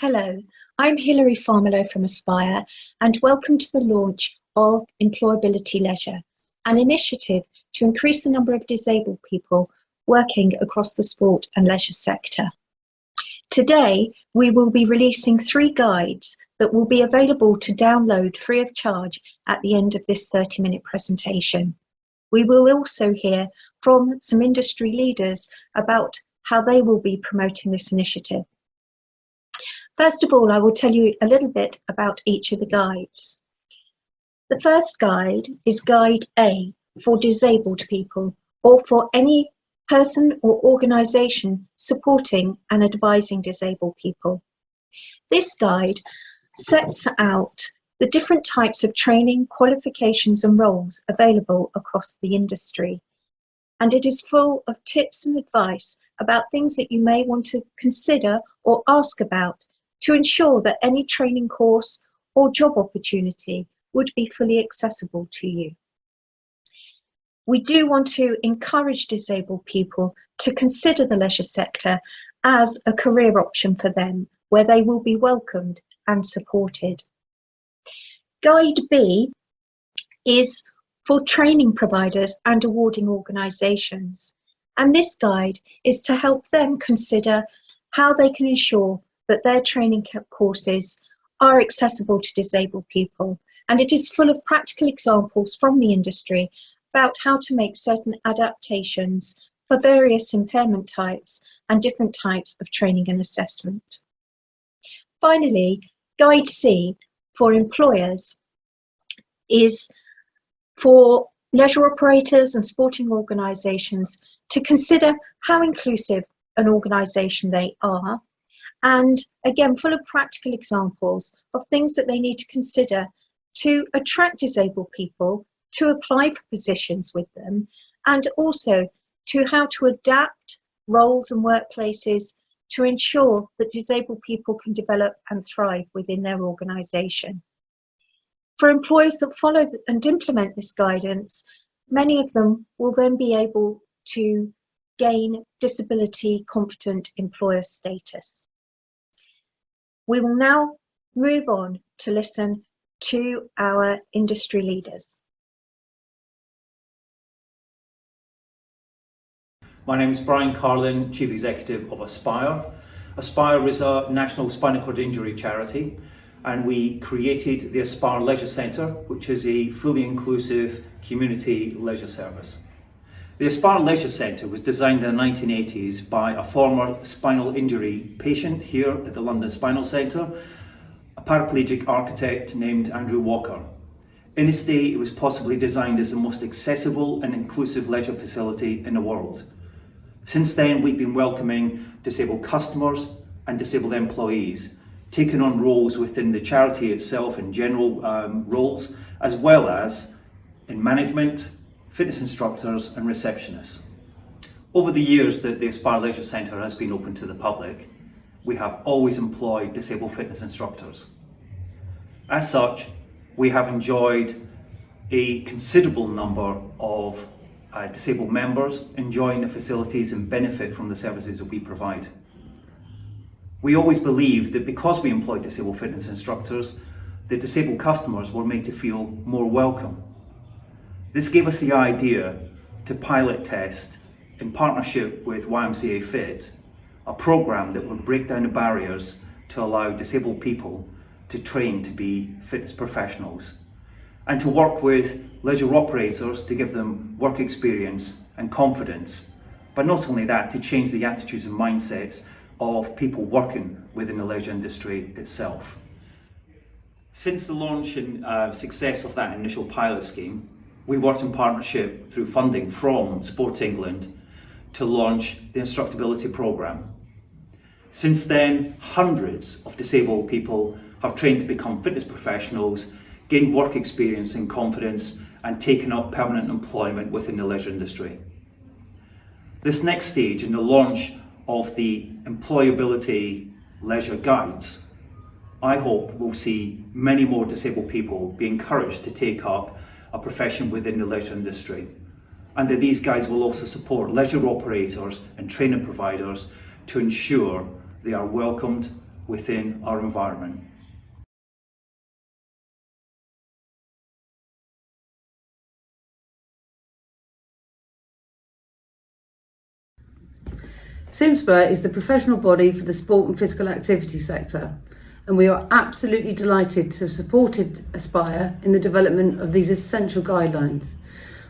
Hello, I'm Hilary Farmelo from Aspire and welcome to the launch of EmployAbility Leisure, an initiative to increase the number of disabled people working across the sport and leisure sector. Today, we will be releasing 3 guides that will be available to download free of charge at the end of this 30-minute presentation. We will also hear from some industry leaders about how they will be promoting this initiative. First of all, I will tell you a little bit about each of the guides. The first guide is Guide A for disabled people or for any person or organisation supporting and advising disabled people. This guide sets out the different types of training, qualifications and roles available across the industry. And it is full of tips and advice about things that you may want to consider or ask about to ensure that any training course or job opportunity would be fully accessible to you. We do want to encourage disabled people to consider the leisure sector as a career option for them, where they will be welcomed and supported. Guide B is for training providers and awarding organisations. And this guide is to help them consider how they can ensure that their training courses are accessible to disabled people. And it is full of practical examples from the industry about how to make certain adaptations for various impairment types and different types of training and assessment. Finally, Guide C for employers is for leisure operators and sporting organisations to consider how inclusive an organisation they are, and again full of practical examples of things that they need to consider to attract disabled people to apply for positions with them, and also to how to adapt roles and workplaces to ensure that disabled people can develop and thrive within their organisation. For employers that follow and implement this guidance, many of them will then be able to gain disability competent employer status. We will now move on to listen to our industry leaders. My name is Brian Carlin, Chief Executive of Aspire. Aspire is a national spinal cord injury charity, and we created the Aspire Leisure Centre, which is a fully inclusive community leisure service. The Aspire Leisure Centre was designed in the 1980s by a former spinal injury patient here at the London Spinal Centre, a paraplegic architect named Andrew Walker. In its day, it was possibly designed as the most accessible and inclusive leisure facility in the world. Since then, we've been welcoming disabled customers and disabled employees, taking on roles within the charity itself in general roles, as well as in management, fitness instructors and receptionists. Over the years that the Aspire Leisure Centre has been open to the public, we have always employed disabled fitness instructors. As such, we have enjoyed a considerable number of disabled members enjoying the facilities and benefit from the services that we provide. We always believed that because we employ disabled fitness instructors, the disabled customers were made to feel more welcome. This gave us the idea to pilot test, in partnership with YMCA Fit, a program that would break down the barriers to allow disabled people to train to be fitness professionals, and to work with leisure operators to give them work experience and confidence, but not only that, to change the attitudes and mindsets of people working within the leisure industry itself. Since the launch and success of that initial pilot scheme, we worked in partnership through funding from Sport England to launch the Instructability programme. Since then, hundreds of disabled people have trained to become fitness professionals, gained work experience and confidence, and taken up permanent employment within the leisure industry. This next stage in the launch of the EmployAbility Leisure Guides, I hope we'll see many more disabled people be encouraged to take up a profession within the leisure industry, and that these guides will also support leisure operators and training providers to ensure they are welcomed within our environment. CIMSPA is the professional body for the sport and physical activity sector, and we are absolutely delighted to have supported Aspire in the development of these essential guidelines.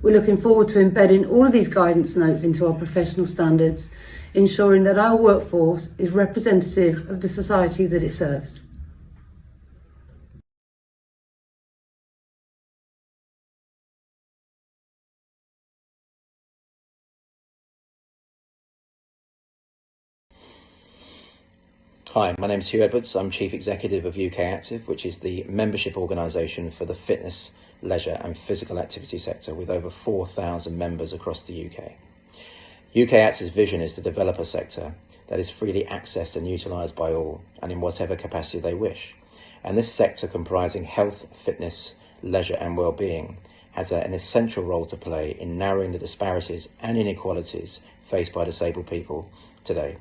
We're looking forward to embedding all of these guidance notes into our professional standards, ensuring that our workforce is representative of the society that it serves. Hi, my name is Hugh Edwards. I'm Chief Executive of UK Active, which is the membership organisation for the fitness, leisure and physical activity sector with over 4,000 members across the UK. UK Active's vision is to develop a sector that is freely accessed and utilised by all and in whatever capacity they wish. And this sector, comprising health, fitness, leisure and well-being, has an essential role to play in narrowing the disparities and inequalities faced by disabled people today.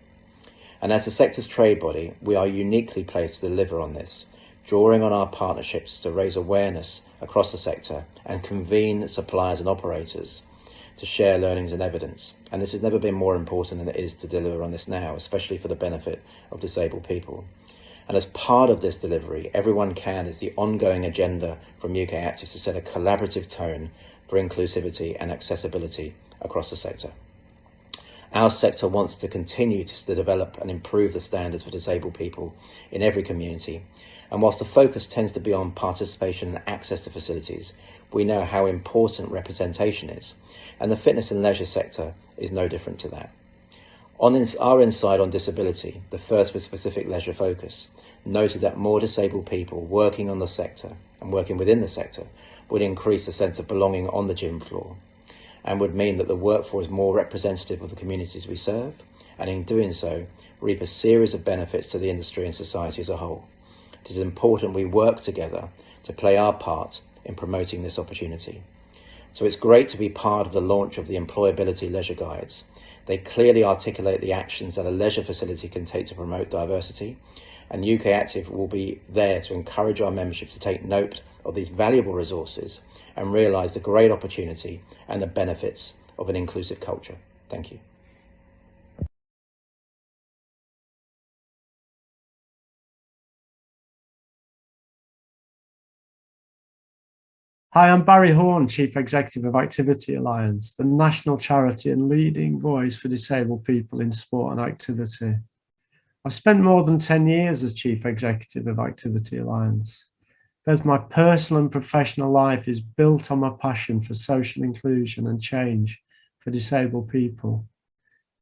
And as the sector's trade body, we are uniquely placed to deliver on this, drawing on our partnerships to raise awareness across the sector and convene suppliers and operators to share learnings and evidence. And this has never been more important than it is to deliver on this now, especially for the benefit of disabled people. And as part of this delivery, Everyone Can is the ongoing agenda from UK Active to set a collaborative tone for inclusivity and accessibility across the sector. Our sector wants to continue to develop and improve the standards for disabled people in every community. And whilst the focus tends to be on participation and access to facilities, we know how important representation is. And the fitness and leisure sector is no different to that. On our insight on disability, the first with specific leisure focus, noted that more disabled people working on the sector and working within the sector would increase the sense of belonging on the gym floor, and would mean that the workforce is more representative of the communities we serve, and in doing so, reap a series of benefits to the industry and society as a whole. It is important we work together to play our part in promoting this opportunity. So it's great to be part of the launch of the EmployAbility Leisure Guides. They clearly articulate the actions that a leisure facility can take to promote diversity, and UK Active will be there to encourage our membership to take note of these valuable resources and realise the great opportunity and the benefits of an inclusive culture. Thank you. Hi, I'm Barry Horn, Chief Executive of Activity Alliance, the national charity and leading voice for disabled people in sport and activity. I've spent more than 10 years as Chief Executive of Activity Alliance. Both my personal and professional life is built on my passion for social inclusion and change for disabled people.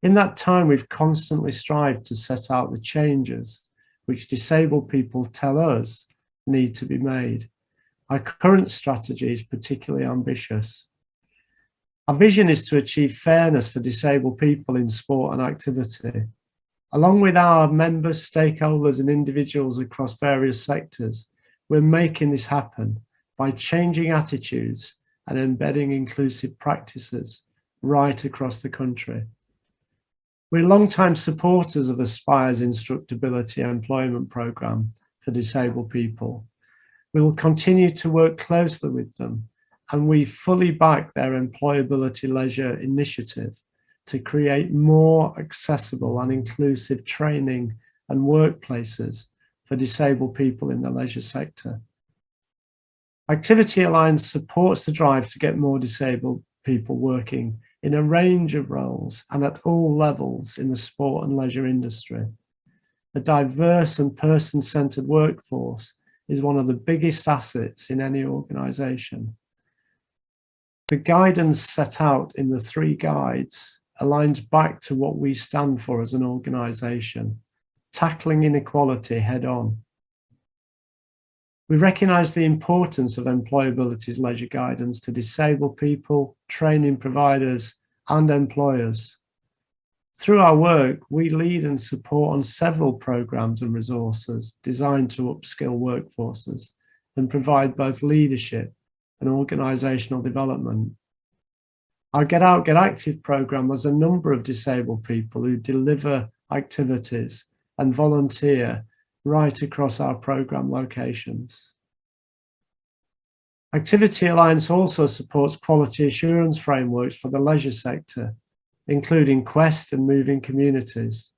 In that time, we've constantly strived to set out the changes which disabled people tell us need to be made. Our current strategy is particularly ambitious. Our vision is to achieve fairness for disabled people in sport and activity. Along with our members, stakeholders, and individuals across various sectors, we're making this happen by changing attitudes and embedding inclusive practices right across the country. We're long-time supporters of Aspire's Instructability Employment Programme for disabled people. We will continue to work closely with them, and we fully back their EmployAbility Leisure initiative to create more accessible and inclusive training and workplaces for disabled people in the leisure sector. Activity Alliance supports the drive to get more disabled people working in a range of roles and at all levels in the sport and leisure industry. A diverse and person-centred workforce is one of the biggest assets in any organisation. The guidance set out in the 3 guides aligns back to what we stand for as an organisation, tackling inequality head on. We recognise the importance of EmployAbility's leisure guidance to disabled people, training providers and employers. Through our work, we lead and support on several programmes and resources designed to upskill workforces and provide both leadership and organisational development. Our Get Out, Get Active programme has a number of disabled people who deliver activities and volunteer right across our programme locations. Activity Alliance also supports quality assurance frameworks for the leisure sector, including Quest and Moving Communities.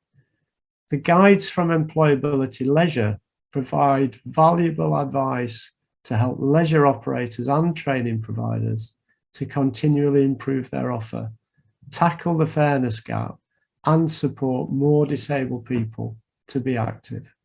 The guides from EmployAbility Leisure provide valuable advice to help leisure operators and training providers to continually improve their offer, tackle the fairness gap, and support more disabled people to be active.